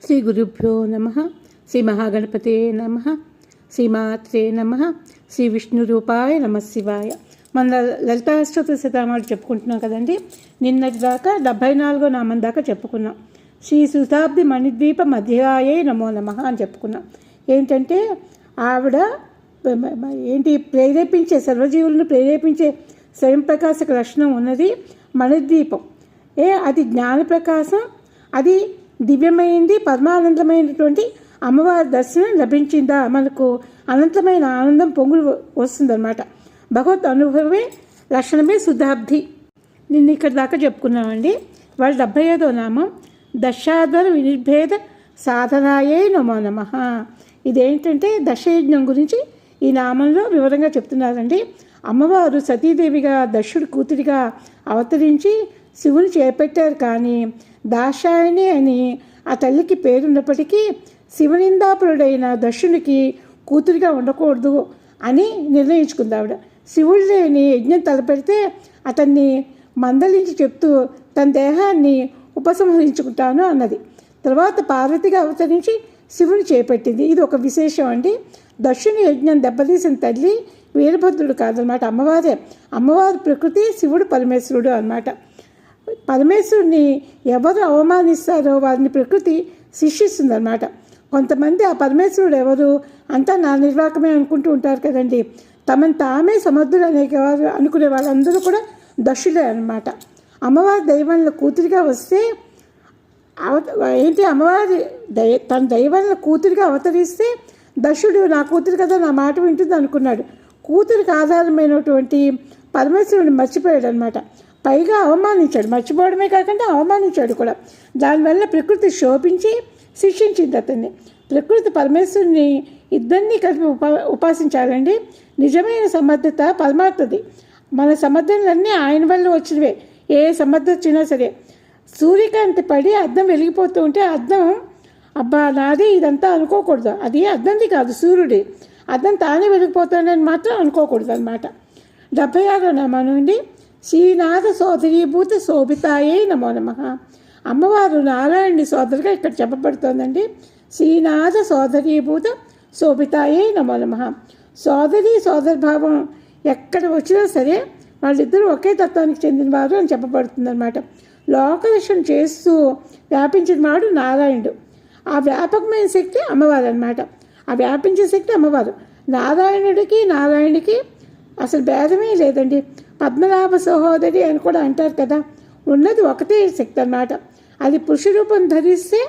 శ్రీ గురుభ్యో నమ. శ్రీ మహాగణపతే నమ. శ్రీమాత్రే నమ. శ్రీ విష్ణు రూపాయ నమ శివాయ. మన లలితాష్టోత్తర శతనామాలు చెప్పుకుంటున్నాం కదండి. నిన్నటి దాకా 74వ నామం దాకా చెప్పుకున్నాం. శ్రీ శతాబ్ది మణిద్వీప మధ్యాయే నమో నమ అని చెప్పుకున్నాం. ఏంటంటే ఆవిడ ప్రేరేపించే సర్వజీవులను ప్రేరేపించే స్వయం ప్రకాశక లక్షణం ఉన్నది మణిద్వీపం. అది జ్ఞాన ప్రకాశం, అది దివ్యమైంది, పరమానందమైనటువంటి అమ్మవారి దర్శనం లభించిందా మనకు అనంతమైన ఆనందం పొంగులు వస్తుందన్నమాట. భగవత్ అనుభవమే లక్షణమే శుద్ధాబ్ది. నిన్న ఇక్కడ దాకా చెప్పుకున్నామండి. వాళ్ళ 75వ నామం దశాధర వినిర్భేద సాధనాయే నమో నమ. ఇదేంటంటే దశయజ్ఞం గురించి ఈ నామంలో వివరంగా చెప్తున్నారండి. అమ్మవారు సతీదేవిగా దక్షుడి కూతురిగా అవతరించి శివుని చేపట్టారు. కానీ దాక్షాయణి అని ఆ తల్లికి పేరున్నప్పటికీ శివనిందాపురుడైన దక్షునికి కూతురిగా ఉండకూడదు అని నిర్ణయించుకుంది ఆవిడ. శివుడు లేని యజ్ఞం తలపెడితే అతన్ని మందలించి చెప్తూ తన దేహాన్ని ఉపసంహరించుకుంటాను అన్నది. తర్వాత పార్వతిగా అవతరించి శివుని చేపట్టింది. ఇది ఒక విశేషం అండి. దక్షుని యజ్ఞం దెబ్బతీసిన తల్లి వీరభద్రుడు కాదనమాట, అమ్మవారే. అమ్మవారి ప్రకృతి, శివుడు పరమేశ్వరుడు అన్నమాట. పరమేశ్వరుని ఎవరు అవమానిస్తారో వారిని ప్రకృతి శిక్షిస్తుందన్నమాట. కొంతమంది ఆ పరమేశ్వరుడు ఎవరు అంతా నా నిర్వాకమే అనుకుంటూ ఉంటారు కదండి. తమను తామే సమర్థులు అనేవారు అనుకునే వాళ్ళందరూ కూడా దక్షులే అన్నమాట. అమ్మవారి దైవంలో కూతురిగా వస్తే అమ్మవారి తన దైవంలో కూతురిగా అవతరిస్తే దక్షుడు నా కూతురు కదా, నా మాట వింటుంది అనుకున్నాడు. కూతురికి ఆధారమైనటువంటి పరమేశ్వరుని మర్చిపోయాడు అనమాట. పైగా అవమానించాడు. మర్చిపోవడమే కాకుండా అవమానించాడు కూడా. దానివల్ల ప్రకృతి శోభించి శిక్షించింది అతన్ని. ప్రకృతి పరమేశ్వరుని ఇద్దరినీ కలిపి ఉపాసించాలండి. నిజమైన సమర్థత పరమాత్మది. మన సమర్థనలన్నీ ఆయన వల్ల వచ్చినవే. ఏ సమర్థత వచ్చినా సరే. సూర్యకాంతి పడి అద్దం వెలిగిపోతూ ఉంటే అద్దం అబ్బా నాది ఇదంతా అనుకోకూడదు. అది అద్దంది కాదు, సూర్యుడి. అద్దం తానే వెలిగిపోతుందని మాత్రం అనుకోకూడదు అనమాట. 76వ నామం నుండి శ్రీనాథ సోదరీభూత శోభితాయే నమో నమ. అమ్మవారు నారాయణుడి సోదరుగా ఇక్కడ చెప్పబడుతోందండి. శ్రీనాథ సోదరీభూత శోభితాయే నమో నమ. సోదరి సోదరభావం ఎక్కడ వచ్చినా సరే వాళ్ళిద్దరూ ఒకే తత్వానికి చెందినవారు అని చెప్పబడుతుందన్నమాట. లోకరక్షణ చేస్తూ వ్యాపించిన వాడు నారాయణుడు. ఆ వ్యాపకమైన శక్తి అమ్మవారు అన్నమాట. ఆ వ్యాపించే శక్తి అమ్మవారు. నారాయణుడికి అసలు భేదమే లేదండి. పద్మనాభ సహోదరి అని కూడా అంటారు కదా. ఉన్నది ఒకటే శక్తి అన్నమాట. అది పురుష రూపం ధరిస్తే